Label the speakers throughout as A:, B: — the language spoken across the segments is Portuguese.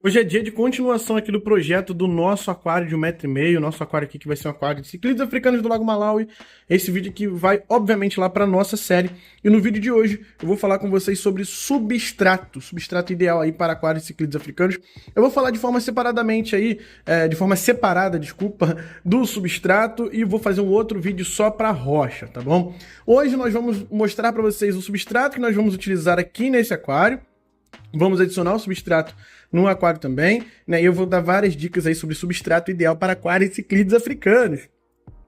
A: Hoje é dia de continuação aqui do projeto do nosso aquário de 1,5 m, nosso aquário aqui que vai ser um aquário de ciclídeos africanos do Lago Malawi. Esse vídeo aqui vai, obviamente, lá para nossa série. E no vídeo de hoje eu vou falar com vocês sobre substrato ideal aí para aquários de ciclídeos africanos. Eu vou falar de forma separadamente aí, desculpa, do substrato e vou fazer um outro vídeo só para rocha, tá bom? Hoje nós vamos mostrar para vocês o substrato que nós vamos utilizar aqui nesse aquário. Vamos adicionar o substrato no aquário também, né? E eu vou dar várias dicas aí sobre substrato ideal para aquários e ciclídeos africanos.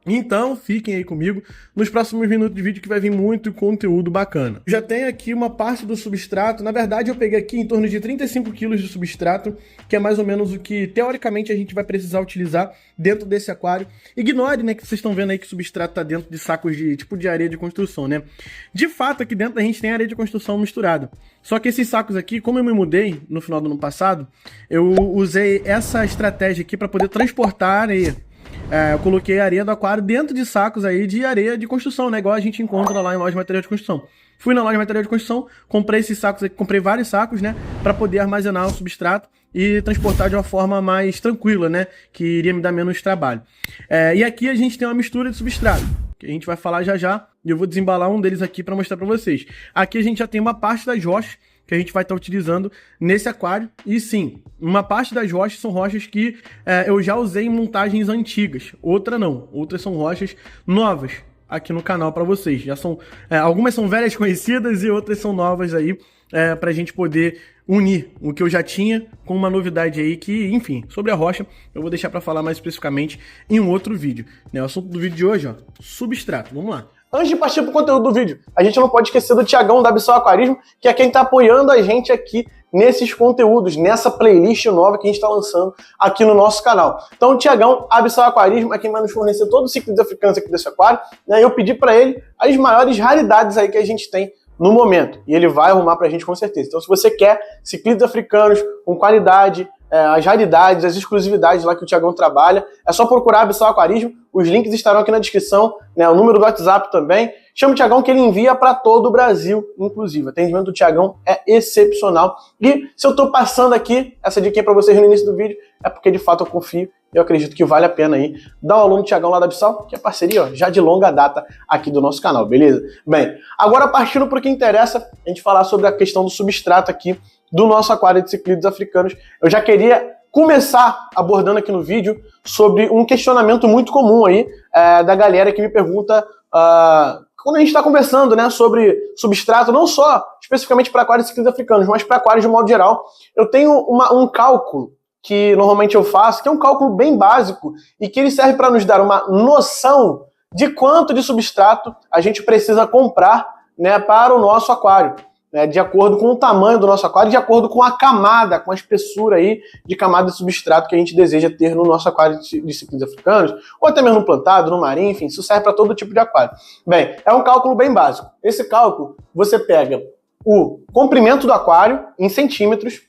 A: Então, fiquem aí comigo nos próximos minutos de vídeo que vai vir muito conteúdo bacana. Já tem aqui uma parte do substrato, na verdade eu peguei aqui em torno de 35 kg de substrato, que é mais ou menos o que teoricamente a gente vai precisar utilizar dentro desse aquário. Ignore, né, que vocês estão vendo aí que o substrato tá dentro de sacos de tipo de areia de construção, né? De fato, aqui dentro a gente tem areia de construção misturada. Só que esses sacos aqui, como eu me mudei no final do ano passado, eu usei essa estratégia aqui para poder transportar a areia. Eu coloquei areia do aquário dentro de sacos aí de areia de construção, né? Igual a gente encontra lá em loja de material de construção. Fui na loja de material de construção, comprei esses sacos aqui, comprei vários sacos, né? Pra poder armazenar o substrato e transportar de uma forma mais tranquila, né? Que iria me dar menos trabalho. E aqui a gente tem uma mistura de substrato, que a gente vai falar já já. E eu vou desembalar um deles aqui pra mostrar pra vocês. Aqui a gente já tem uma parte das rochas que a gente vai estar utilizando nesse aquário. E sim, uma parte das rochas são rochas que eu já usei em montagens antigas. Outra não. Outras são rochas novas aqui no canal para vocês. Já são, algumas são velhas conhecidas e outras são novas aí para a gente poder unir o que eu já tinha com uma novidade aí que, enfim, sobre a rocha eu vou deixar para falar mais especificamente em um outro vídeo. O assunto do vídeo de hoje, ó, substrato. Vamos lá. Antes de partir para o conteúdo do vídeo, a gente não pode esquecer do Thiagão da Abissal Aquarismo, que é quem está apoiando a gente aqui nesses conteúdos, nessa playlist nova que a gente está lançando aqui no nosso canal. Então o Thiagão, Abissal Aquarismo, é quem vai nos fornecer todos os ciclídeos africanos aqui desse aquário, né? Eu pedi para ele as maiores raridades aí que a gente tem no momento, e ele vai arrumar para a gente com certeza. Então se você quer ciclídeos africanos com qualidade, as raridades, as exclusividades lá que o Thiagão trabalha, é só procurar Abissal Aquarismo, os links estarão aqui na descrição, né, o número do WhatsApp também. Chama o Thiagão que ele envia para todo o Brasil, inclusive. O atendimento do Thiagão é excepcional. E se eu estou passando aqui essa dica para vocês no início do vídeo, é porque de fato eu confio e eu acredito que vale a pena aí dar um alô no Thiagão lá da Abissal, que é parceria, ó, já de longa data aqui do nosso canal, beleza? Bem, agora partindo para o que interessa, a gente falar sobre a questão do substrato aqui do nosso aquário de ciclídeos africanos. Eu já queria começar abordando aqui no vídeo sobre um questionamento muito comum aí da galera que me pergunta quando a gente está conversando, né, sobre substrato, não só especificamente para aquários de ciclídeos africanos, mas para aquários de modo geral. Eu tenho um cálculo que normalmente eu faço, que é um cálculo bem básico e que ele serve para nos dar uma noção de quanto de substrato a gente precisa comprar, né, para o nosso aquário. De acordo com o tamanho do nosso aquário, de acordo com a camada, com a espessura aí de camada de substrato que a gente deseja ter no nosso aquário de ciclídeos africanos, ou até mesmo no plantado, no marinho, enfim, isso serve para todo tipo de aquário. Bem, é um cálculo bem básico. Esse cálculo, você pega o comprimento do aquário em centímetros,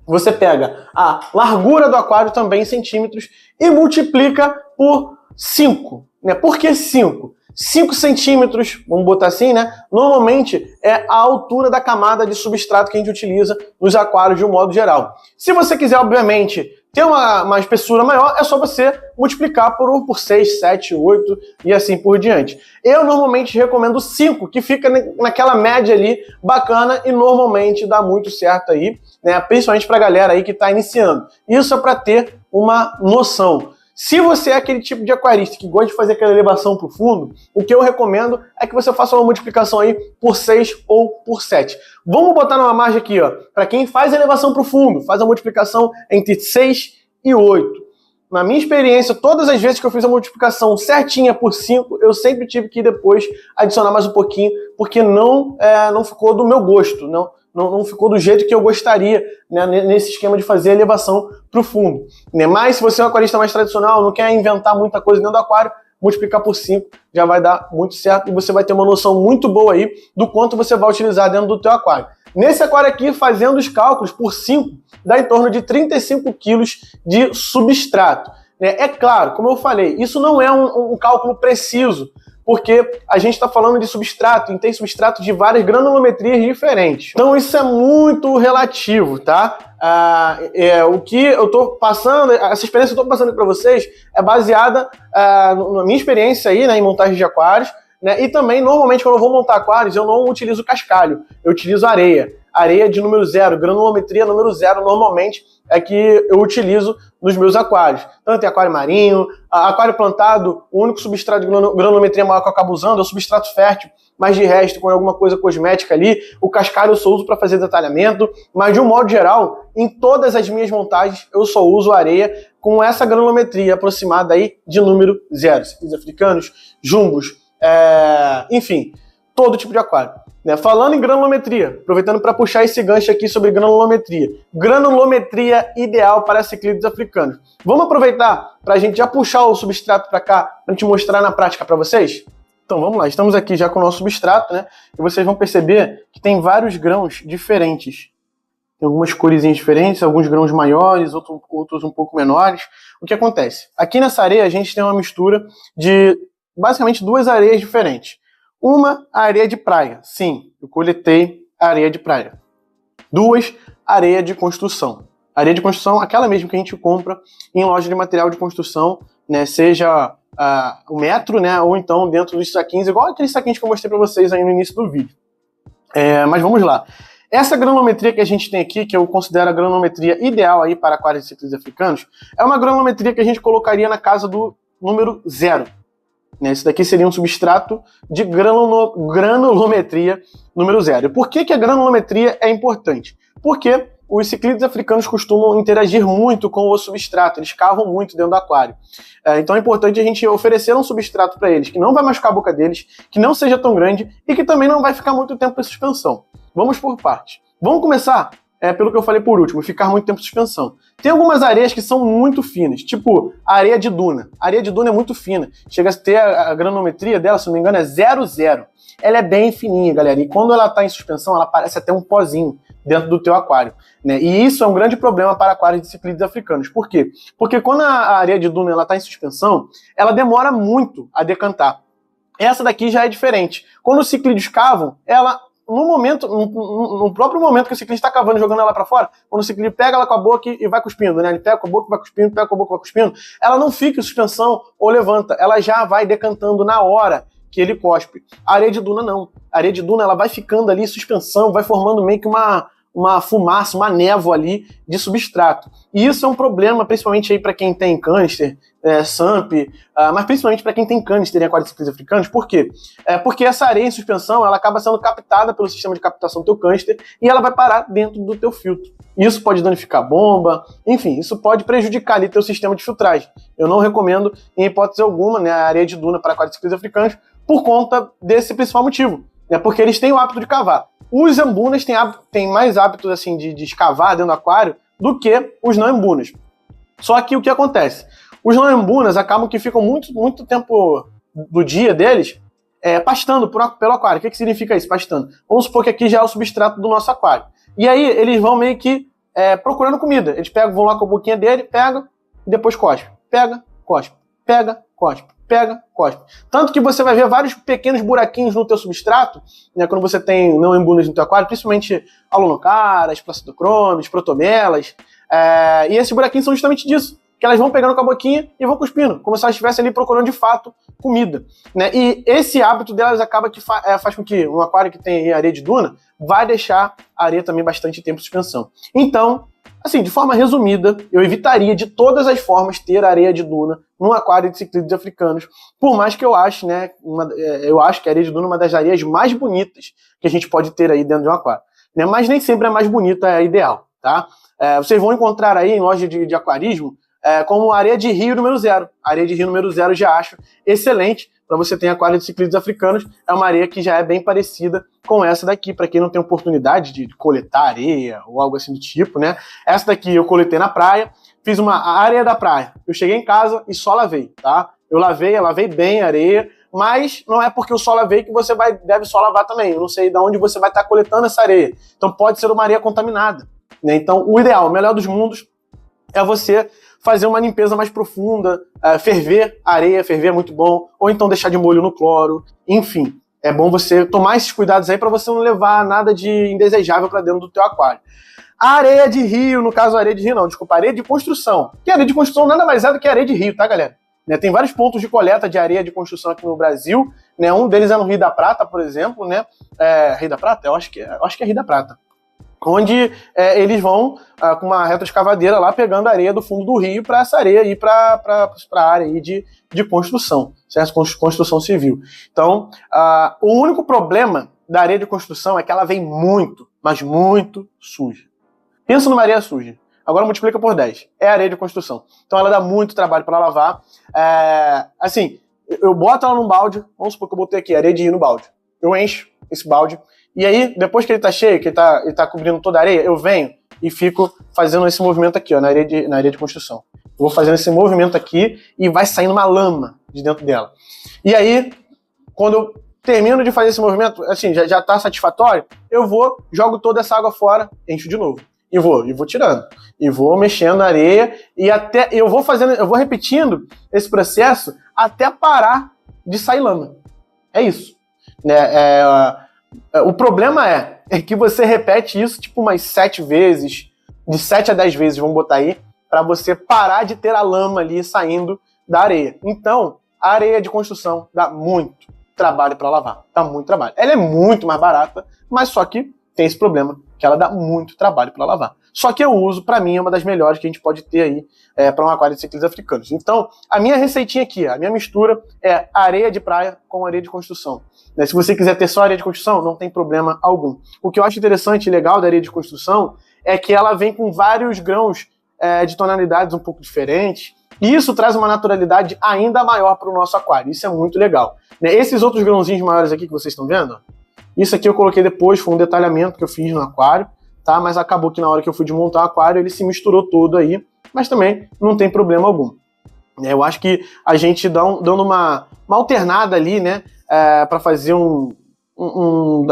A: você pega a largura do aquário também em centímetros e multiplica por 5. Por que 5? 5 centímetros, vamos botar assim, né? Normalmente é a altura da camada de substrato que a gente utiliza nos aquários de um modo geral. Se você quiser, obviamente, ter uma espessura maior, é só você multiplicar por 1, por 6, 7, 8 e assim por diante. Eu normalmente recomendo 5, que fica naquela média ali bacana e normalmente dá muito certo aí, né? Principalmente pra galera aí que está iniciando. Isso é para ter uma noção. Se você é aquele tipo de aquarista que gosta de fazer aquela elevação para o fundo, o que eu recomendo é que você faça uma multiplicação aí por 6 ou por 7. Vamos botar numa margem aqui, ó, para quem faz elevação para o fundo, faz a multiplicação entre 6 e 8. Na minha experiência, todas as vezes que eu fiz a multiplicação certinha por 5, eu sempre tive que depois adicionar mais um pouquinho, porque não ficou do meu gosto, não ficou do jeito que eu gostaria, né, nesse esquema de fazer a elevação para o fundo. Mas se você é um aquarista mais tradicional, não quer inventar muita coisa dentro do aquário, multiplicar por 5 já vai dar muito certo e você vai ter uma noção muito boa aí do quanto você vai utilizar dentro do teu aquário. Nesse aquário aqui, fazendo os cálculos por 5, dá em torno de 35 kg de substrato. É claro, como eu falei, isso não é um cálculo preciso, porque a gente está falando de substrato, e tem substrato de várias granulometrias diferentes. Então isso é muito relativo, tá? O que eu estou passando, essa experiência que eu estou passando para vocês é baseada na minha experiência aí, né, em montagem de aquários, né, e também, normalmente, quando eu vou montar aquários, eu não utilizo cascalho, eu utilizo areia. Areia de número 0, granulometria número 0, normalmente, é que eu utilizo nos meus aquários. Tanto em aquário marinho, aquário plantado, o único substrato de granulometria maior que eu acabo usando é o substrato fértil, mas de resto, com alguma coisa cosmética ali, o cascalho eu só uso para fazer detalhamento, mas de um modo geral, em todas as minhas montagens, eu só uso areia com essa granulometria aproximada aí de número 0. Ciclides africanos, jumbos, enfim, todo tipo de aquário. Falando em granulometria, aproveitando para puxar esse gancho aqui sobre granulometria. Granulometria ideal para ciclídeos africanos. Vamos aproveitar para a gente já puxar o substrato para cá, para a gente mostrar na prática para vocês? Então vamos lá, estamos aqui já com o nosso substrato, né? E vocês vão perceber que tem vários grãos diferentes. Tem algumas coresinhas diferentes, alguns grãos maiores, outros um pouco menores. O que acontece? Aqui nessa areia a gente tem uma mistura de basicamente duas areias diferentes. Uma, a areia de praia. Sim, eu coletei a areia de praia. Duas, areia de construção. Areia de construção, aquela mesmo que a gente compra em loja de material de construção, né? Seja o metro, né? Ou então dentro dos saquinhos, igual aqueles saquinhos que eu mostrei para vocês aí no início do vídeo. Mas vamos lá. Essa granulometria que a gente tem aqui, que eu considero a granulometria ideal aí para aquários de ciclídeos africanos, é uma granulometria que a gente colocaria na casa do número 0. Esse daqui seria um substrato de granulometria número 0. Por que a granulometria é importante? Porque os ciclídeos africanos costumam interagir muito com o substrato, eles cavam muito dentro do aquário. Então é importante a gente oferecer um substrato para eles que não vai machucar a boca deles, que não seja tão grande e que também não vai ficar muito tempo em suspensão. Vamos por partes. Vamos começar pelo que eu falei por último, ficar muito tempo em suspensão. Tem algumas areias que são muito finas, tipo a areia de duna. A areia de duna é muito fina, chega a ter a granulometria dela, se não me engano, é 0,0. Ela é bem fininha, galera, e quando ela está em suspensão, ela parece até um pozinho dentro do teu aquário, né? E isso é um grande problema para aquários de ciclídeos africanos. Por quê? Porque quando a areia de duna está em suspensão, ela demora muito a decantar. Essa daqui já é diferente. Quando os ciclídeos cavam, ela no próprio momento que o ciclista está cavando e jogando ela para fora, quando o ciclista pega ela com a boca e vai cuspindo, né? Ele pega com a boca e vai cuspindo, pega com a boca e vai cuspindo, ela não fica em suspensão ou levanta, ela já vai decantando na hora que ele cospe. A areia de duna não. A areia de duna ela vai ficando ali em suspensão, vai formando meio que uma fumaça, uma névoa ali de substrato. E isso é um problema, principalmente aí para quem tem canister, SAMP, mas principalmente para quem tem canister em aquários de ciclídeos africanos. Por quê? Porque essa areia em suspensão ela acaba sendo captada pelo sistema de captação do teu canister e ela vai parar dentro do teu filtro. Isso pode danificar a bomba, enfim, isso pode prejudicar ali teu sistema de filtragem. Eu não recomendo, em hipótese alguma, né, a areia de duna para aquários de ciclídeos africanos por conta desse principal motivo. Porque eles têm o hábito de cavar. Os ambunas têm mais hábitos assim, de escavar dentro do aquário do que os não ambunas. Só que o que acontece? Os não ambunas acabam que ficam muito tempo do dia deles pastando pelo aquário. O que significa isso, pastando? Vamos supor que aqui já é o substrato do nosso aquário. E aí eles vão meio que procurando comida. Eles vão lá com a boquinha dele, pega e depois cospe. Pega, cospe. Pega, cospe. Pega, cospe. Tanto que você vai ver vários pequenos buraquinhos no teu substrato, né, quando você tem não ambunas no teu aquário, principalmente alonocaras, placidocromes, protomelas, e esses buraquinhos são justamente disso, que elas vão pegando com a boquinha e vão cuspindo, como se elas estivessem ali procurando de fato comida, né? E esse hábito delas acaba que faz com que um aquário que tem areia de duna vai deixar a areia também bastante tempo em suspensão. Então, assim, de forma resumida, eu evitaria de todas as formas ter areia de duna num aquário de ciclídeos africanos, por mais que eu ache, né, eu acho que a areia de duna é uma das areias mais bonitas que a gente pode ter aí dentro de um aquário, né? Mas nem sempre a mais bonita é a ideal, tá? Vocês vão encontrar aí em loja de aquarismo como areia de rio número 0. A areia de rio número 0 já acho excelente para você ter aquário de ciclídeos africanos. É uma areia que já é bem parecida com essa daqui, para quem não tem oportunidade de coletar areia ou algo assim do tipo, né? Essa daqui eu coletei na praia, fiz a areia da praia. Eu cheguei em casa e só lavei, tá? Eu lavei bem a areia, mas não é porque eu só lavei que você deve só lavar também. Eu não sei de onde você vai estar coletando essa areia. Então pode ser uma areia contaminada, né? Então o ideal, o melhor dos mundos, é você fazer uma limpeza mais profunda, ferver a areia, ferver é muito bom, ou então deixar de molho no cloro, enfim. É bom você tomar esses cuidados aí para você não levar nada de indesejável para dentro do teu aquário. areia de rio, no caso areia de rio não, desculpa, areia de construção. Que areia de construção nada mais é do que areia de rio, tá, galera? Né, tem vários pontos de coleta de areia de construção aqui no Brasil, né? Um deles é no Rio da Prata, por exemplo, né? Rio da Prata? Eu acho que é Rio da Prata. Onde eles vão com uma retroescavadeira lá pegando areia do fundo do rio para essa areia ir para a área aí de construção, certo? Construção civil. Então, o único problema da areia de construção é que ela vem muito, mas muito suja. Pensa numa areia suja. Agora multiplica por 10. É areia de construção. Então ela dá muito trabalho para lavar. Assim, eu boto ela num balde, vamos supor que eu botei aqui areia de rio no balde. Eu encho esse balde. E aí, depois que ele tá cheio, que ele tá cobrindo toda a areia, eu venho e fico fazendo esse movimento aqui, ó, na areia de construção. Eu vou fazendo esse movimento aqui e vai saindo uma lama de dentro dela. E aí, quando eu termino de fazer esse movimento, assim, já tá satisfatório, eu jogo toda essa água fora, encho de novo. E vou tirando. E vou mexendo na areia e até eu vou repetindo esse processo até parar de sair lama. É isso. O problema é que você repete isso tipo umas 7 vezes, de 7 a 10 vezes, vamos botar aí, para você parar de ter a lama ali saindo da areia. Então, a areia de construção dá muito trabalho para lavar. Dá muito trabalho. Ela é muito mais barata, mas só que tem esse problema, que ela dá muito trabalho para lavar. Só que eu uso, para mim, é uma das melhores que a gente pode ter aí para um aquário de ciclídeos africanos. Então, a minha receitinha aqui, a minha mistura é areia de praia com areia de construção. Se você quiser ter só areia de construção, não tem problema algum. O que eu acho interessante e legal da areia de construção é que ela vem com vários grãos de tonalidades um pouco diferentes, e isso traz uma naturalidade ainda maior para o nosso aquário. Isso é muito legal. Esses outros grãozinhos maiores aqui que vocês estão vendo, isso aqui eu coloquei depois, foi um detalhamento que eu fiz no aquário, tá? Mas acabou que na hora que eu fui desmontar o aquário, ele se misturou todo aí, mas também não tem problema algum. Eu acho que a gente dando uma alternada ali, né, para fazer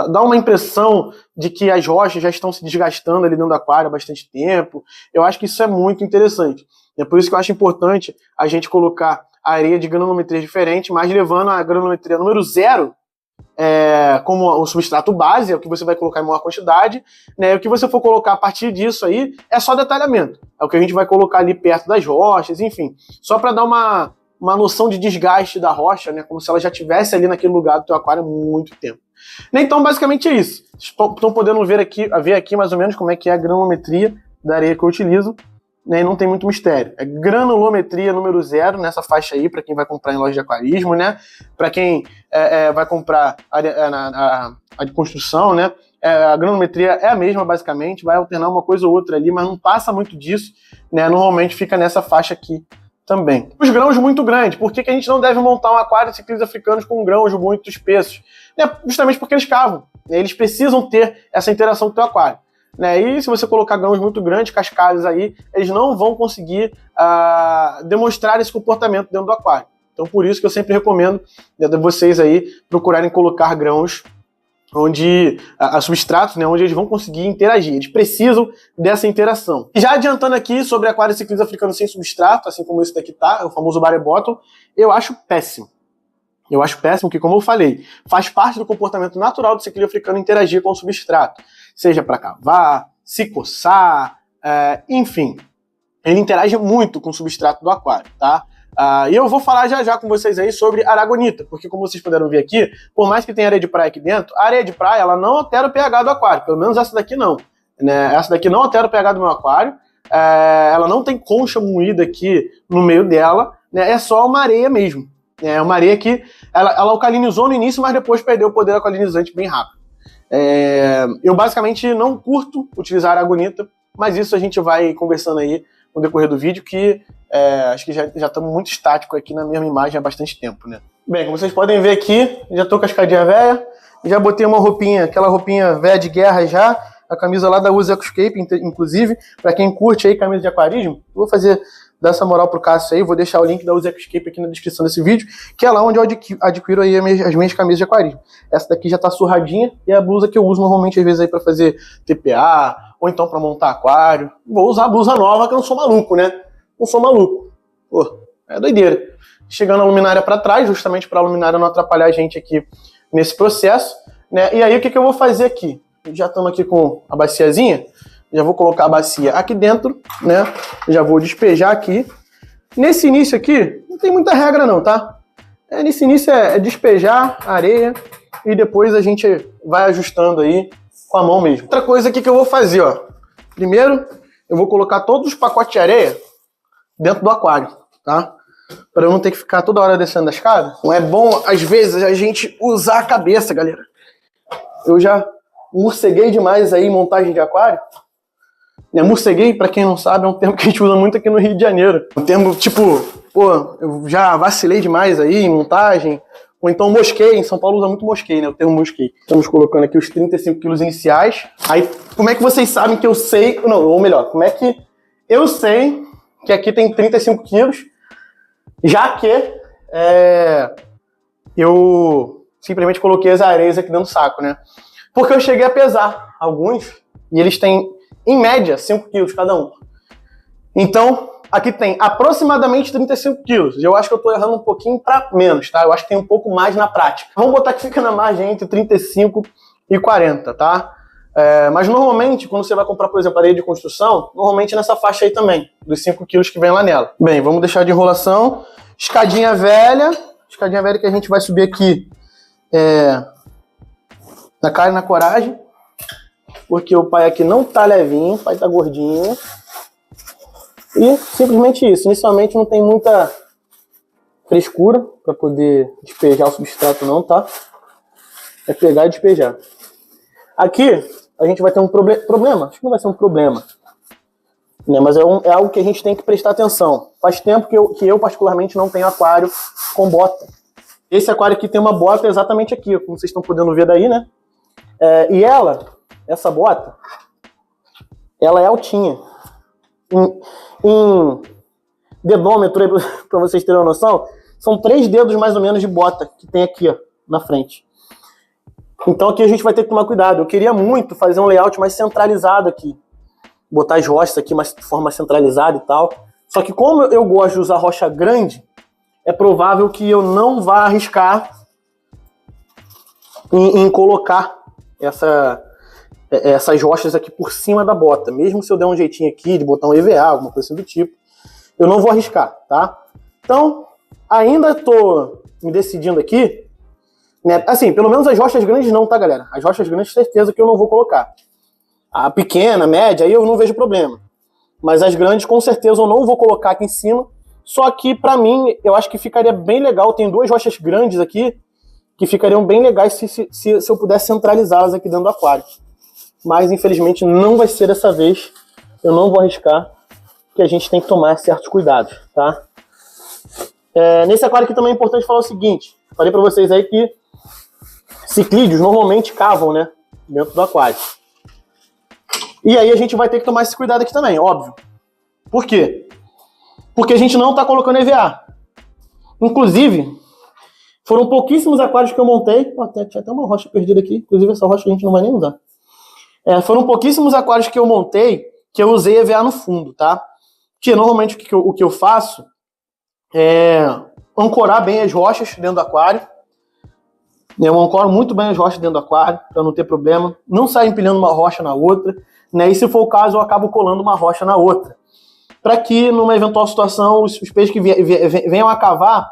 A: dar uma impressão de que as rochas já estão se desgastando ali dentro do aquário há bastante tempo. Eu acho que isso é muito interessante. É por isso que eu acho importante a gente colocar a areia de granulometria diferente, mas levando a granulometria número 0 como o substrato base, é o que você vai colocar em maior quantidade, né? O que você for colocar a partir disso aí é só detalhamento. É o que a gente vai colocar ali perto das rochas, enfim. Só para dar uma noção de desgaste da rocha, né? Como se ela já estivesse ali naquele lugar do teu aquário há muito tempo. Então, basicamente é isso. Estão podendo ver aqui mais ou menos como é que é a granulometria da areia que eu utilizo, né? E não tem muito mistério. É granulometria número 0 nessa faixa aí, para quem vai comprar em loja de aquarismo, né? Para quem vai comprar a de construção, né? A granulometria é a mesma, basicamente, vai alternar uma coisa ou outra ali, mas não passa muito disso, né? Normalmente fica nessa faixa aqui também. Os grãos muito grandes, por que a gente não deve montar um aquário de ciclídeos africanos com grãos muito espessos? Justamente porque eles cavam, né? Eles precisam ter essa interação com o teu aquário. E se você colocar grãos muito grandes, cascalhos aí, eles não vão conseguir demonstrar esse comportamento dentro do aquário. Então por isso que eu sempre recomendo vocês aí procurarem colocar grãos onde substratos, né, onde eles vão conseguir interagir. Eles precisam dessa interação. E já adiantando aqui sobre aquários de ciclídeos africanos sem substrato, assim como esse daqui tá, o famoso Barre Bottom, eu acho péssimo. Eu acho péssimo que, como eu falei, faz parte do comportamento natural do ciclídeo africano interagir com o substrato. Seja para cavar, se coçar, enfim. Ele interage muito com o substrato do aquário, tá? E eu vou falar já com vocês aí sobre aragonita, porque como vocês puderam ver aqui, por mais que tenha areia de praia aqui dentro, a areia de praia ela não altera o pH do aquário, pelo menos essa daqui não. Né? Essa daqui não altera o pH do meu aquário, ela não tem concha moída aqui no meio dela, né? É só uma areia mesmo. É uma areia que ela alcalinizou no início, mas depois perdeu o poder alcalinizante bem rápido. Eu basicamente não curto utilizar aragonita, mas isso a gente vai conversando aí no decorrer do vídeo, que acho que já estamos muito estático aqui na mesma imagem há bastante tempo, né? Bem, como vocês podem ver aqui, já tô com a escadinha velha, já botei uma roupinha, aquela roupinha velha de guerra já, a camisa lá da Uzi Aquascape, inclusive, para quem curte aí camisa de aquarismo, vou dar essa moral pro Cássio aí, vou deixar o link da Uzi Aquascape aqui na descrição desse vídeo, que é lá onde eu adquiro aí as minhas camisas de aquarismo. Essa daqui já tá surradinha, e é a blusa que eu uso normalmente às vezes aí para fazer TPA, ou então para montar aquário. Vou usar a blusa nova, que eu não sou maluco, né? Não sou maluco. Pô, é doideira. Chegando a luminária para trás, justamente para a luminária não atrapalhar a gente aqui nesse processo, né? E aí o que eu vou fazer aqui? Já estamos aqui com a baciazinha, Já vou colocar a bacia aqui dentro, né? Já vou despejar aqui. Nesse início aqui, não tem muita regra não, tá? Nesse início é despejar a areia e depois a gente vai ajustando aí com a mão mesmo. Outra coisa aqui que eu vou fazer, ó. Primeiro, eu vou colocar todos os pacotes de areia dentro do aquário, tá? Para eu não ter que ficar toda hora descendo a escada. Não é bom, às vezes, a gente usar a cabeça, galera. Eu já morceguei demais aí em montagem de aquário. Morceguei, pra quem não sabe, é um termo que a gente usa muito aqui no Rio de Janeiro. Um termo tipo, pô, eu já vacilei demais aí em montagem. Ou então mosquei, em São Paulo usa muito mosquei, né? O termo mosquei. Estamos colocando aqui os 35 quilos iniciais. Aí, como é que vocês sabem que eu sei... Não, ou melhor, como é que eu sei que aqui tem 35 quilos, já que eu simplesmente coloquei as areias aqui dentro do saco, né? Porque eu cheguei a pesar alguns e eles têm, em média, 5 quilos cada um. Então, aqui tem aproximadamente 35 quilos. Eu acho que eu tô errando um pouquinho para menos, tá? Eu acho que tem um pouco mais na prática. Vamos botar que fica na margem entre 35 e 40, tá? Mas normalmente, quando você vai comprar, por exemplo, areia de construção, normalmente nessa faixa aí também, dos 5 quilos que vem lá nela. Bem, vamos deixar de enrolação. Escadinha velha que a gente vai subir aqui na cara e na coragem, porque o pai aqui não tá levinho, o pai tá gordinho. E simplesmente isso. Inicialmente não tem muita frescura para poder despejar o substrato não, tá? É pegar e despejar. Aqui a gente vai ter um problema. Acho que não vai ser um problema, né? Mas é algo que a gente tem que prestar atenção. Faz tempo que eu particularmente não tenho aquário com bota. Esse aquário aqui tem uma bota exatamente aqui, como vocês estão podendo ver daí, né? E essa bota, ela é altinha. Em dedômetro, para vocês terem uma noção, são 3 dedos mais ou menos de bota que tem aqui, ó, na frente. Então aqui a gente vai ter que tomar cuidado. Eu queria muito fazer um layout mais centralizado aqui. Botar as rochas aqui de forma centralizada e tal. Só que como eu gosto de usar rocha grande, é provável que eu não vá arriscar em colocar essas rochas aqui por cima da bota. Mesmo se eu der um jeitinho aqui de botar um EVA, alguma coisa assim do tipo, eu não vou arriscar, tá? Então, ainda tô me decidindo aqui, né? Assim, pelo menos as rochas grandes não, tá, galera? As rochas grandes, certeza que eu não vou colocar. A pequena, média, aí eu não vejo problema. Mas as grandes, com certeza, eu não vou colocar aqui em cima. Só que, pra mim, eu acho que ficaria bem legal. Tem 2 rochas grandes aqui que ficariam bem legais se eu pudesse centralizá-las aqui dentro do aquário. Mas, infelizmente, não vai ser dessa vez. Eu não vou arriscar, que a gente tem que tomar certos cuidados, tá? Nesse aquário aqui também é importante falar o seguinte. Falei pra vocês aí que ciclídeos normalmente cavam, né, dentro do aquário. E aí a gente vai ter que tomar esse cuidado aqui também, óbvio. Por quê? Porque a gente não tá colocando EVA. Inclusive, foram pouquíssimos aquários que eu montei. Tinha até uma rocha perdida aqui. Inclusive, essa rocha a gente não vai nem usar. Foram pouquíssimos aquários que eu montei que eu usei EVA no fundo, tá? Que normalmente o que eu faço é ancorar bem as rochas dentro do aquário. Eu ancoro muito bem as rochas dentro do aquário, para não ter problema. Não sair empilhando uma rocha na outra, né? E se for o caso, eu acabo colando uma rocha na outra. Para que, numa eventual situação, os peixes que venham a cavar,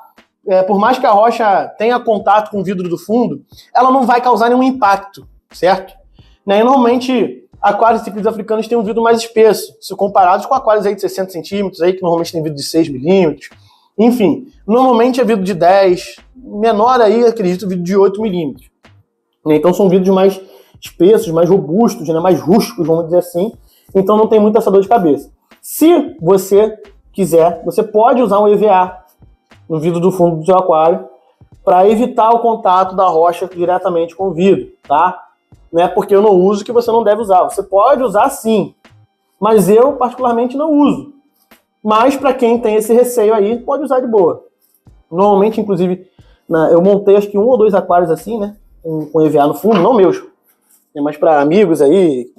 A: por mais que a rocha tenha contato com o vidro do fundo, ela não vai causar nenhum impacto, certo? Né? E normalmente, aquários cíclidos africanos têm um vidro mais espesso, se comparados com aquários aí de 60 centímetros, aí, que normalmente tem vidro de 6 milímetros. Enfim, normalmente é vidro de 10, menor aí, acredito, vidro de 8 milímetros. Então são vidros mais espessos, mais robustos, né? Mais rústicos, vamos dizer assim. Então não tem muita essa dor de cabeça. Se você quiser, você pode usar um EVA no vidro do fundo do seu aquário para evitar o contato da rocha diretamente com o vidro, tá? Não é porque eu não uso que você não deve usar. Você pode usar sim, mas eu particularmente não uso. Mas para quem tem esse receio aí, pode usar de boa. Normalmente, inclusive, eu montei acho que 1 ou 2 aquários assim, né? Com EVA no fundo, não meus. É mais para amigos aí,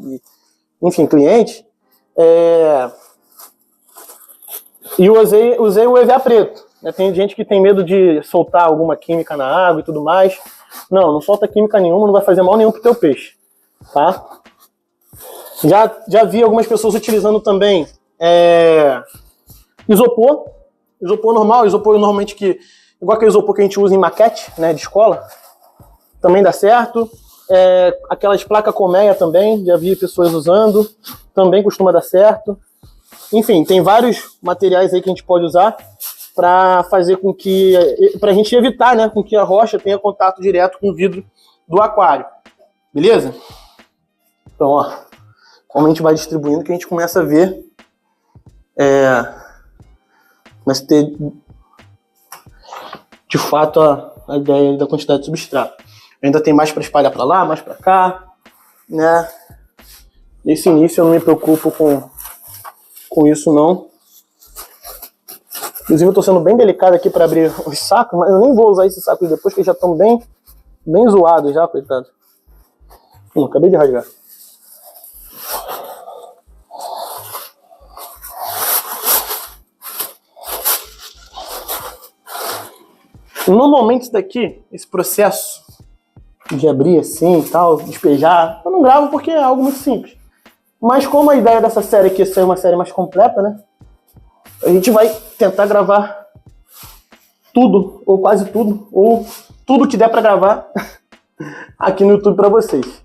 A: enfim, clientes. E eu usei o EVA preto. Né? Tem gente que tem medo de soltar alguma química na água e tudo mais. Não solta química nenhuma, não vai fazer mal nenhum pro teu peixe. Tá?
B: Já vi algumas pessoas utilizando também isopor normal, isopor normalmente igual aquele isopor que a gente usa em maquete, né, de escola, também dá certo. Aquelas placas colmeia também, já vi pessoas usando, também costuma dar certo. Enfim, tem vários materiais aí que a gente pode usar para fazer com que, para a gente evitar, né, com que a rocha tenha contato direto com o vidro do aquário, beleza? Então, ó, como a gente vai distribuindo, que a gente começa a ver, começa a ter de fato a ideia da quantidade de substrato. Ainda tem mais para espalhar para lá, mais para cá, né? Nesse início eu não me preocupo com isso não. Inclusive eu estou sendo bem delicado aqui para abrir os sacos, mas eu nem vou usar esses sacos depois, que eles já estão bem zoados já, coitado. Acabei de rasgar. Normalmente isso daqui, esse processo de abrir assim e tal, despejar, eu não gravo porque é algo muito simples. Mas como a ideia dessa série aqui é ser uma série mais completa, né? A gente vai tentar gravar tudo, ou quase tudo, ou tudo que der pra gravar aqui no YouTube pra vocês.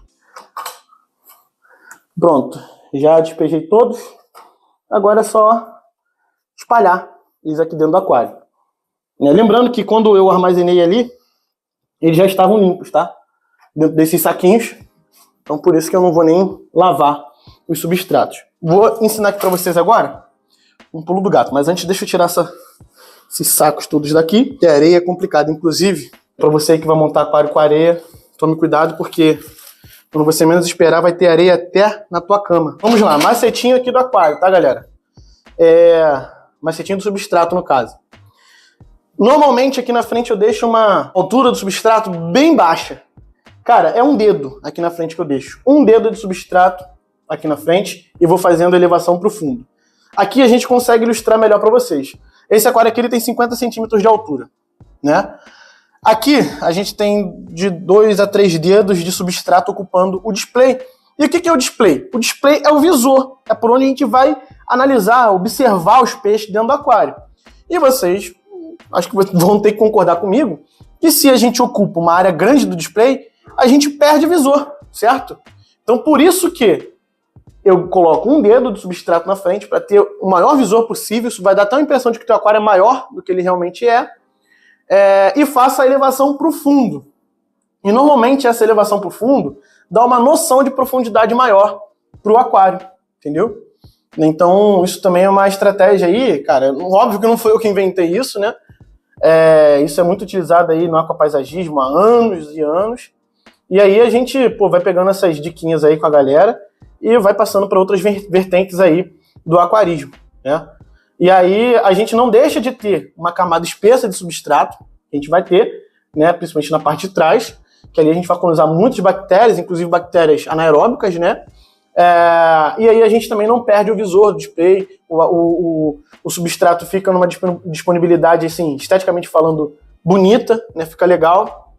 B: Pronto, já despejei todos. Agora é só espalhar eles aqui dentro do aquário. Lembrando que quando eu armazenei ali, eles já estavam limpos, tá? Dentro desses saquinhos. Então por isso que eu não vou nem lavar os substratos. Vou ensinar aqui pra vocês agora um pulo do gato. Mas antes deixa eu tirar esses sacos todos daqui. Que a areia é complicada. Inclusive, pra você que vai montar aquário com areia, tome cuidado porque quando você menos esperar vai ter areia até na tua cama. Vamos lá, macetinho aqui do aquário, tá, galera? Macetinho do substrato, no caso. Normalmente aqui na frente eu deixo uma altura do substrato bem baixa. Cara, é um dedo aqui na frente que eu deixo. Um dedo de substrato aqui na frente e vou fazendo a elevação para o fundo. Aqui a gente consegue ilustrar melhor para vocês. Esse aquário aqui ele tem 50 centímetros de altura, né? Aqui a gente tem de 2 a 3 dedos de substrato ocupando o display. E o que é o display? O display é o visor. É por onde a gente vai analisar, observar os peixes dentro do aquário. E vocês, acho que vão ter que concordar comigo, que se a gente ocupa uma área grande do display, a gente perde visor, certo? Então por isso que eu coloco um dedo de substrato na frente para ter o maior visor possível. Isso vai dar até a impressão de que o teu aquário é maior do que ele realmente é. E faça a elevação para o fundo. E normalmente essa elevação para o fundo dá uma noção de profundidade maior para o aquário, entendeu? Então isso também é uma estratégia aí, cara. Óbvio que não foi eu que inventei isso, né? Isso é muito utilizado aí no aquapaisagismo há anos e anos. E aí a gente vai pegando essas diquinhas aí com a galera e vai passando para outras vertentes aí do aquarismo, né? E aí a gente não deixa de ter uma camada espessa de substrato, que a gente vai ter, né, principalmente na parte de trás, que ali a gente vai colonizar muitas bactérias, inclusive bactérias anaeróbicas, né? E aí a gente também não perde o visor do display, o substrato fica numa disponibilidade, assim, esteticamente falando, bonita, né? Fica legal,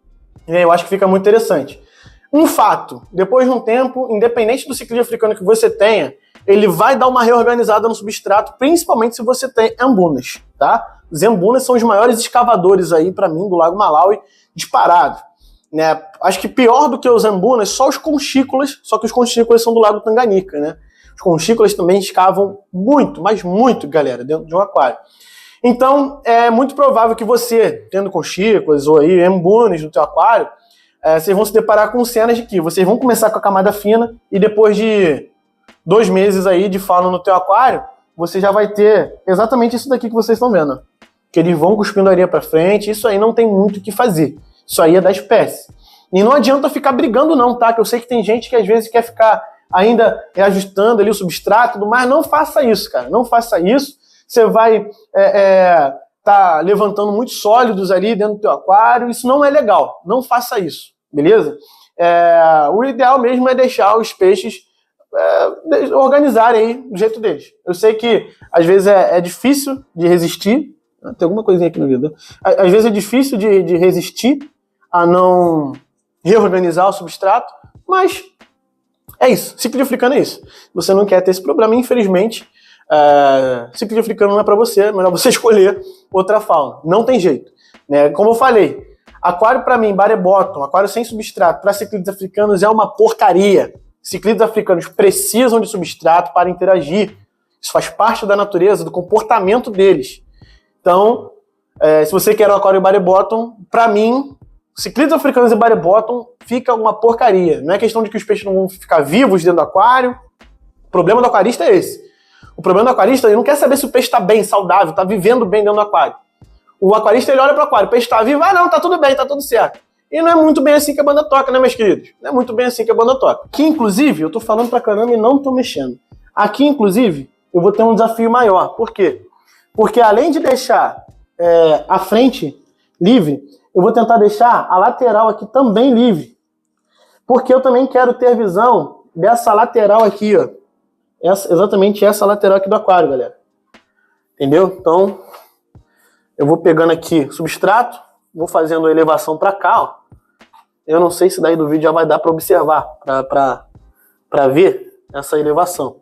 B: e aí eu acho que fica muito interessante. Um fato, depois de um tempo, independente do ciclídeo africano que você tenha, ele vai dar uma reorganizada no substrato, principalmente se você tem ambunas, tá? Os ambunas são os maiores escavadores aí, para mim, do Lago Malawi, disparado, né? Acho que pior do que os ambunas, só os conchícolas, só que os conchícolas são do Lago Tanganica, né? Os conchícolas também escavam muito, mas muito, galera, dentro de um aquário. Então, é muito provável que você, tendo conchícolas ou aí ambunas no teu aquário, vocês vão se deparar com cenas de que vocês vão começar com a camada fina e depois de 2 meses aí de fauna no teu aquário, você já vai ter exatamente isso daqui que vocês estão vendo. Que eles vão cuspindo areia pra frente, isso aí não tem muito o que fazer. Isso aí é da espécie. E não adianta ficar brigando não, tá? Que eu sei que tem gente que às vezes quer ficar ainda reajustando ali o substrato, mas não faça isso, cara. Não faça isso. Você vai tá levantando muitos sólidos ali dentro do teu aquário. Isso não é legal. Não faça isso, beleza? O ideal mesmo é deixar os peixes organizarem aí do jeito deles. Eu sei que às vezes é difícil de resistir. Tem alguma coisinha aqui no vidro. Às vezes é difícil de resistir a não reorganizar o substrato, mas É isso, ciclídeo africano é isso. Você não quer ter esse problema, infelizmente, ciclídeo africano não é para você, é melhor você escolher outra fauna. Não tem jeito. Né? Como eu falei, aquário para mim, bar bottom, aquário sem substrato, para ciclídeos africanos é uma porcaria. Ciclídeos africanos precisam de substrato para interagir. Isso faz parte da natureza, do comportamento deles. Então, se você quer um aquário bar bottom, para mim, ciclídeos africanos e bar bottom fica uma porcaria. Não é questão de que os peixes não vão ficar vivos dentro do aquário. O problema do aquarista é esse. O problema do aquarista, ele não quer saber se o peixe está bem, saudável, está vivendo bem dentro do aquário. O aquarista, ele olha para o aquário, o peixe está vivo, não, tá tudo bem, tá tudo certo. E não é muito bem assim que a banda toca, né, meus queridos? Não é muito bem assim que a banda toca. Aqui, inclusive, eu tô falando pra caramba e não tô mexendo. Aqui, inclusive, eu vou ter um desafio maior. Por quê? Porque além de deixar a frente livre, eu vou tentar deixar a lateral aqui também livre. Porque eu também quero ter visão dessa lateral aqui, ó. Exatamente essa lateral aqui do aquário, galera. Entendeu? Então, eu vou pegando aqui substrato, vou fazendo a elevação para cá, ó. Eu não sei se daí do vídeo já vai dar para observar, para ver essa elevação.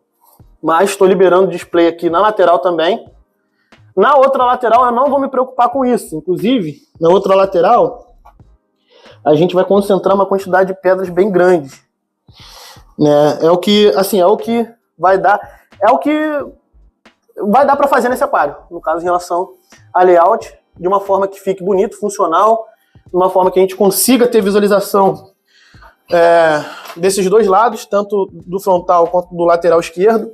B: Mas estou liberando o display aqui na lateral também. Na outra lateral eu não vou me preocupar com isso. Inclusive, na outra lateral, a gente vai concentrar uma quantidade de pedras bem grande. Né? É o que vai dar para fazer nesse aquário. No caso, em relação a layout, de uma forma que fique bonito, funcional, de uma forma que a gente consiga ter visualização desses dois lados, tanto do frontal quanto do lateral esquerdo.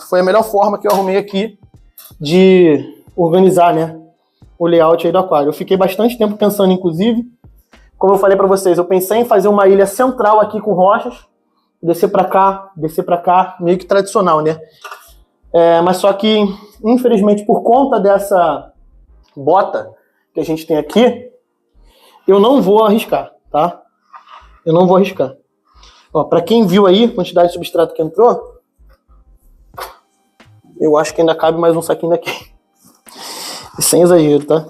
B: Foi a melhor forma que eu arrumei aqui de organizar, né, o layout aí do aquário. Eu fiquei bastante tempo pensando, inclusive, como eu falei para vocês, eu pensei em fazer uma ilha central aqui com rochas, descer para cá, meio que tradicional, né? Mas só que, infelizmente, por conta dessa bota que a gente tem aqui, eu não vou arriscar, tá? Eu não vou arriscar. Ó, para quem viu aí a quantidade de substrato que entrou, eu acho que ainda cabe mais um saquinho daqui. Sem exagero, tá?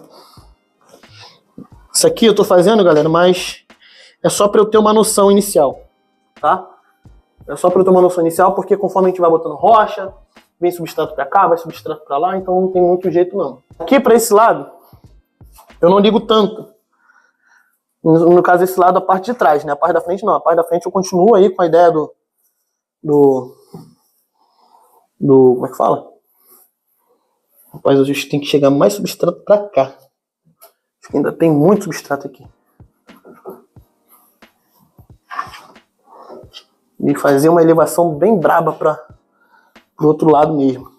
B: Isso aqui eu tô fazendo, galera, mas é só para eu ter uma noção inicial, tá? É só para eu ter uma noção inicial, porque conforme a gente vai botando rocha, vem substrato para cá, vai substrato para lá, então não tem muito jeito não. Aqui para esse lado, eu não ligo tanto. No caso, esse lado, a parte de trás, né? A parte da frente não. A parte da frente eu continuo aí com a ideia do como é que fala? Rapaz, a gente tem que chegar mais substrato para cá. Acho que ainda tem muito substrato aqui. E fazer uma elevação bem braba para o outro lado mesmo.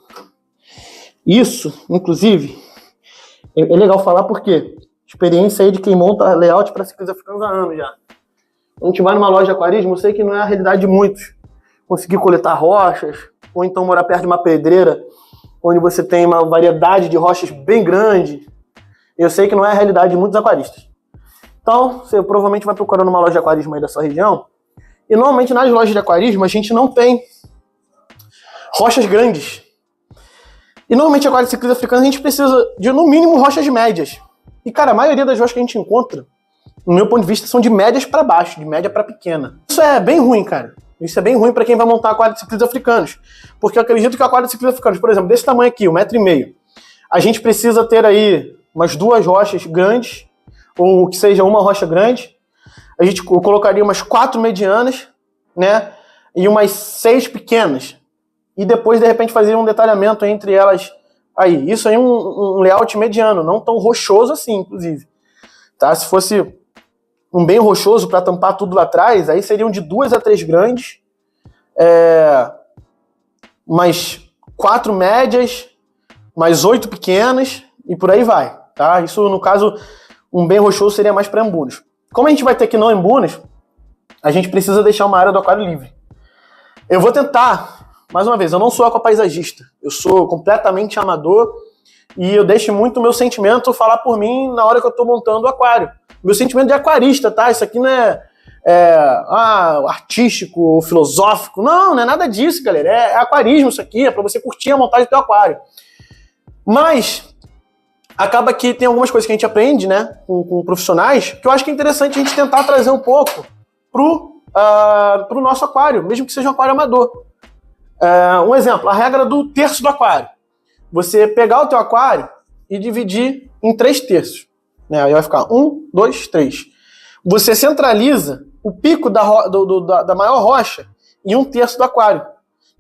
B: Isso, inclusive, é legal falar porque experiência aí de quem monta layout para ciclistas africanos há anos já. Quando a gente vai numa loja de aquarismo, eu sei que não é a realidade de muitos. Conseguir coletar rochas, ou então morar perto de uma pedreira, onde você tem uma variedade de rochas bem grande. Eu sei que não é a realidade de muitos aquaristas. Então, você provavelmente vai procurando uma loja de aquarismo aí da sua região, e normalmente nas lojas de aquarismo a gente não tem rochas grandes. E normalmente aquário de ciclistas africanos a gente precisa de no mínimo rochas médias. E cara, a maioria das rochas que a gente encontra, no meu ponto de vista, são de médias para baixo, de média para pequena. Isso é bem ruim, cara. Isso é bem ruim para quem vai montar aquário de ciclistas africanos. Porque eu acredito que o aquário de ciclistas africanos, por exemplo, desse tamanho aqui, 1,5 m, a gente precisa ter aí umas 2 rochas grandes, ou que seja uma rocha grande. Eu colocaria umas 4 medianas, né? E umas 6 pequenas. E depois, de repente, fazer um detalhamento entre elas aí. Isso aí é um layout mediano, não tão rochoso assim, inclusive. Tá? Se fosse um bem rochoso para tampar tudo lá atrás, aí seriam de 2 a 3 grandes, mais 4 médias, mais 8 pequenas, e por aí vai. Tá? Isso, no caso, um bem rochoso seria mais para embunas. Como a gente vai ter que não embunas, a gente precisa deixar uma área do aquário livre. Eu vou tentar, mais uma vez, eu não sou aquapaisagista, eu sou completamente amador e eu deixo muito o meu sentimento falar por mim na hora que eu estou montando o aquário. Meu sentimento de aquarista, tá? Isso aqui não é artístico ou filosófico, não é nada disso, galera. É aquarismo isso aqui, é para você curtir a montagem do teu aquário. Mas acaba que tem algumas coisas que a gente aprende, né, com profissionais, que eu acho que é interessante a gente tentar trazer um pouco pro para o nosso aquário, mesmo que seja um aquário amador. Um exemplo, a regra do terço do aquário. Você pegar o teu aquário e dividir em 3 terços. Né? Aí vai ficar 1, 2, 3. Você centraliza o pico da maior rocha em 1 terço do aquário.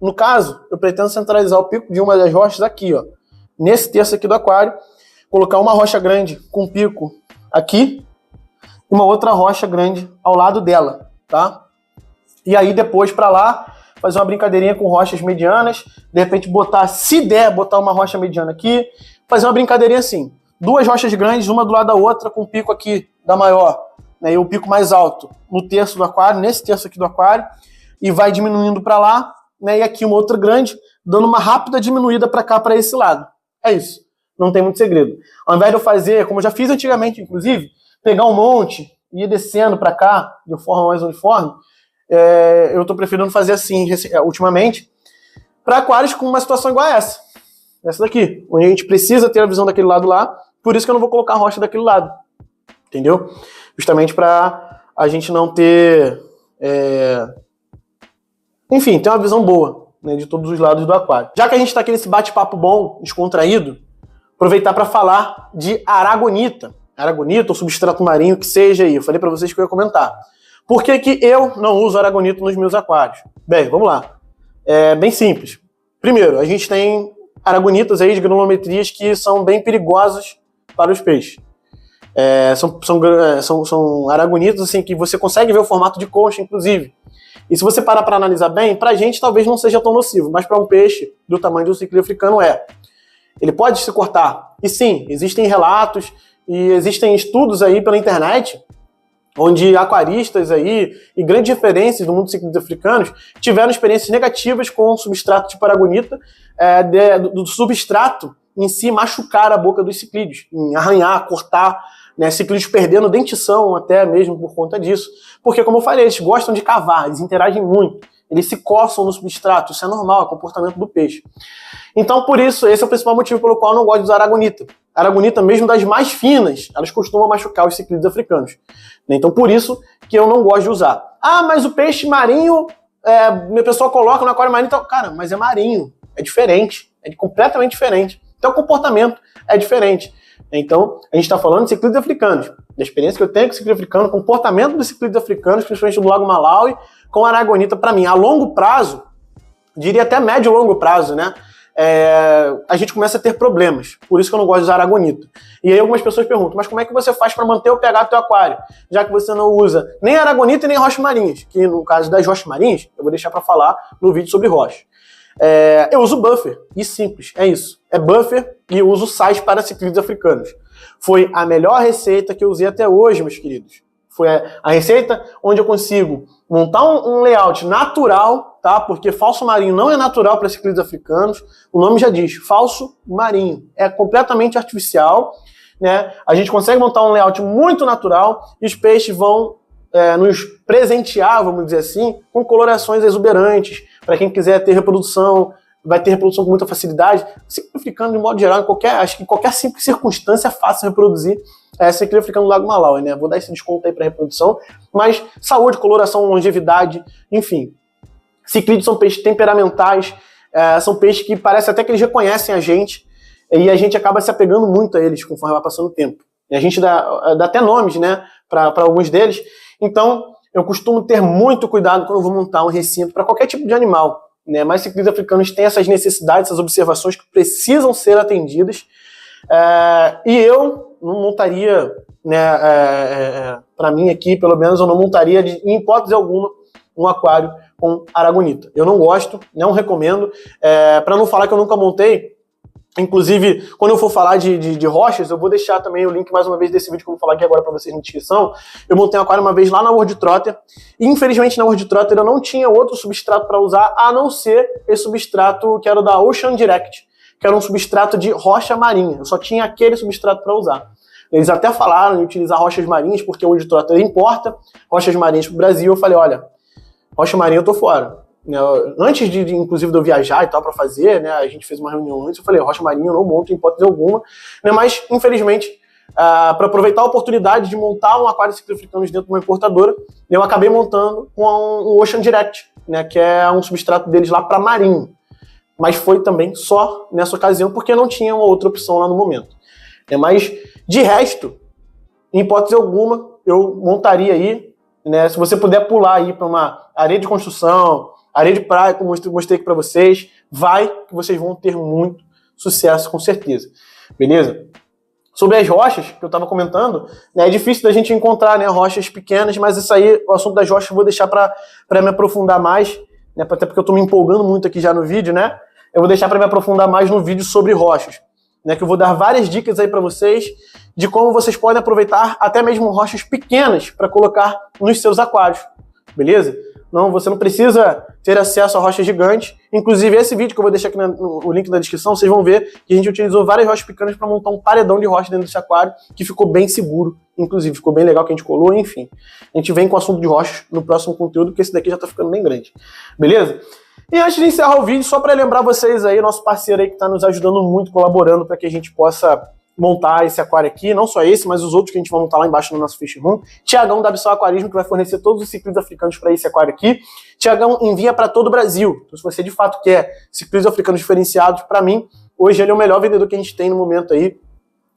B: No caso, eu pretendo centralizar o pico de uma das rochas aqui, ó, nesse terço aqui do aquário, colocar uma rocha grande com pico aqui e uma outra rocha grande ao lado dela, tá? E aí depois para lá, fazer uma brincadeirinha com rochas medianas, de repente botar, se der, botar uma rocha mediana aqui, fazer uma brincadeirinha assim, 2 rochas grandes, uma do lado da outra, com o pico aqui da maior, né, e o pico mais alto no terço do aquário, nesse terço aqui do aquário, e vai diminuindo para lá, né, e aqui uma outra grande, dando uma rápida diminuída para cá, para esse lado. É isso, não tem muito segredo. Ao invés de eu fazer, como eu já fiz antigamente, inclusive, pegar um monte e ir descendo para cá, de forma mais uniforme, eu estou preferindo fazer assim, ultimamente, para aquários com uma situação igual a essa daqui, onde a gente precisa ter a visão daquele lado lá, por isso que eu não vou colocar a rocha daquele lado, entendeu? Justamente para a gente não ter, enfim, ter uma visão boa, né, de todos os lados do aquário. Já que a gente está aqui nesse bate-papo bom, descontraído, aproveitar para falar de aragonita ou substrato marinho, que seja aí. Eu falei para vocês que eu ia comentar. Por que que eu não uso aragonita nos meus aquários? Bem, vamos lá. É bem simples. Primeiro, a gente tem aragonitas aí de granulometrias que são bem perigosos para os peixes. São aragonitas assim, que você consegue ver o formato de concha, inclusive. E se você parar para analisar bem, para a gente talvez não seja tão nocivo, mas para um peixe do tamanho do ciclídeo africano Ele pode se cortar. E sim, existem relatos e existem estudos aí pela internet onde aquaristas aí e grandes referências do mundo dos ciclídeos africanos tiveram experiências negativas com o substrato de aragonita, do substrato em si machucar a boca dos ciclídeos, em arranhar, cortar, né, ciclídeos perdendo dentição até mesmo por conta disso. Porque, como eu falei, eles gostam de cavar, eles interagem muito, eles se coçam no substrato, isso é normal, é o comportamento do peixe. Então, por isso, esse é o principal motivo pelo qual eu não gosto de usar aragonita. Aragonita, mesmo das mais finas, elas costumam machucar os ciclídeos africanos. Então, por isso que eu não gosto de usar. Ah, mas o peixe marinho, a pessoa coloca no aquário marinho, então, cara, mas é marinho, é diferente, é completamente diferente. Então, o comportamento é diferente. Então, a gente está falando de ciclídeos africanos, da experiência que eu tenho com o ciclídeo africano, comportamento dos ciclídeos africanos, principalmente do Lago Malawi, com a aragonita, para mim, a longo prazo, diria até médio e longo prazo, né? A gente começa a ter problemas. Por isso que eu não gosto de usar aragonita. E aí algumas pessoas perguntam, mas como é que você faz para manter o pH do teu aquário, já que você não usa nem aragonita e nem rochas marinhas? Que no caso das rochas marinhas, eu vou deixar para falar no vídeo sobre rocha. Eu uso buffer, e simples, é isso. É buffer e eu uso sais para ciclídeos africanos. Foi a melhor receita que eu usei até hoje, meus queridos. Foi a receita onde eu consigo montar um layout natural, tá? Porque falso marinho não é natural para ciclídeos africanos. O nome já diz, falso marinho. É completamente artificial, né? A gente consegue montar um layout muito natural e os peixes vão nos presentear, vamos dizer assim, com colorações exuberantes. Para quem quiser ter reprodução, vai ter reprodução com muita facilidade. Ciclídeo africano, de modo geral, acho que em qualquer simples circunstância é fácil reproduzir ciclídeo africano do Lago Malawi, né? Vou dar esse desconto aí para reprodução, mas saúde, coloração, longevidade, enfim. Ciclídeos são peixes temperamentais, são peixes que parece até que eles reconhecem a gente, e a gente acaba se apegando muito a eles conforme vai passando o tempo. E a gente dá até nomes, né, para alguns deles. Então, eu costumo ter muito cuidado quando eu vou montar um recinto para qualquer tipo de animal, né? Mas ciclídeos africanos têm essas necessidades, essas observações que precisam ser atendidas. E eu não montaria, né, para mim aqui, pelo menos, eu não montaria, em hipótese alguma, um aquário com aragonita. Eu não gosto, não recomendo. Para não falar que eu nunca montei, inclusive, quando eu for falar de rochas, eu vou deixar também o link, mais uma vez, desse vídeo que eu vou falar aqui agora para vocês na descrição. Eu montei um aquário uma vez lá na World Trotter, e infelizmente na World Trotter eu não tinha outro substrato para usar, a não ser esse substrato que era da Ocean Direct, que era um substrato de rocha marinha. Eu só tinha aquele substrato para usar. Eles até falaram em utilizar rochas marinhas, porque o World Trotter importa rochas marinhas para o Brasil. Eu falei, olha, rocha marinha eu tô fora. Antes inclusive de eu viajar e tal para fazer, né, a gente fez uma reunião antes, eu falei, rocha marinha eu não monto em hipótese alguma, né, mas infelizmente para aproveitar a oportunidade de montar um aquário de ciclídeos africanos dentro de uma importadora, eu acabei montando com um Ocean Direct, né, que é um substrato deles lá para marinho. Mas foi também só nessa ocasião, porque não tinha uma outra opção lá no momento. Mas, de resto, em hipótese alguma, eu montaria aí, né, se você puder pular aí para uma areia de construção, areia de praia, como eu mostrei aqui para vocês, que vocês vão ter muito sucesso, com certeza. Beleza? Sobre as rochas, que eu estava comentando, né, é difícil da gente encontrar, né, rochas pequenas, mas isso aí, o assunto das rochas eu vou deixar para me aprofundar mais, né, até porque eu estou me empolgando muito aqui já no vídeo, né? Eu vou deixar para me aprofundar mais no vídeo sobre rochas, né, que eu vou dar várias dicas aí para vocês de como vocês podem aproveitar até mesmo rochas pequenas para colocar nos seus aquários, beleza? Não, você não precisa ter acesso a rochas gigantes. Inclusive, esse vídeo que eu vou deixar aqui no link na descrição, vocês vão ver que a gente utilizou várias rochas pequenas para montar um paredão de rocha dentro desse aquário, que ficou bem seguro. Inclusive, ficou bem legal que a gente colou, enfim. A gente vem com o assunto de rochas no próximo conteúdo, porque esse daqui já tá ficando bem grande. Beleza? E antes de encerrar o vídeo, só para lembrar vocês aí, nosso parceiro aí que está nos ajudando muito, colaborando para que a gente possa montar esse aquário aqui, não só esse, mas os outros que a gente vai montar lá embaixo no nosso Fish Room. Tiagão da Absol Aquarismo, que vai fornecer todos os ciclídeos africanos para esse aquário aqui. Tiagão envia para todo o Brasil. Então, se você de fato quer ciclídeos africanos diferenciados, para mim, hoje ele é o melhor vendedor que a gente tem no momento aí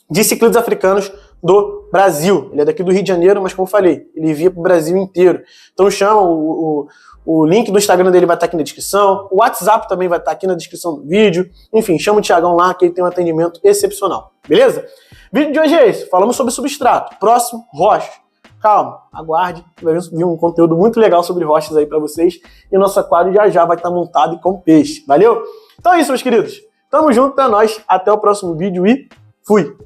B: de ciclídeos africanos do Brasil. Ele é daqui do Rio de Janeiro, mas como eu falei, ele envia para o Brasil inteiro. Então chama, o link do Instagram dele vai estar aqui na descrição, o WhatsApp também vai estar aqui na descrição do vídeo. Enfim, chama o Tiagão lá, que ele tem um atendimento excepcional. Beleza? O vídeo de hoje é esse. Falamos sobre substrato. Próximo, rochas. Calma, aguarde. Vai vir um conteúdo muito legal sobre rochas aí para vocês. E o nosso aquário já vai estar montado e com peixe. Valeu? Então é isso, meus queridos. Tamo junto, é nóis. Até o próximo vídeo e fui!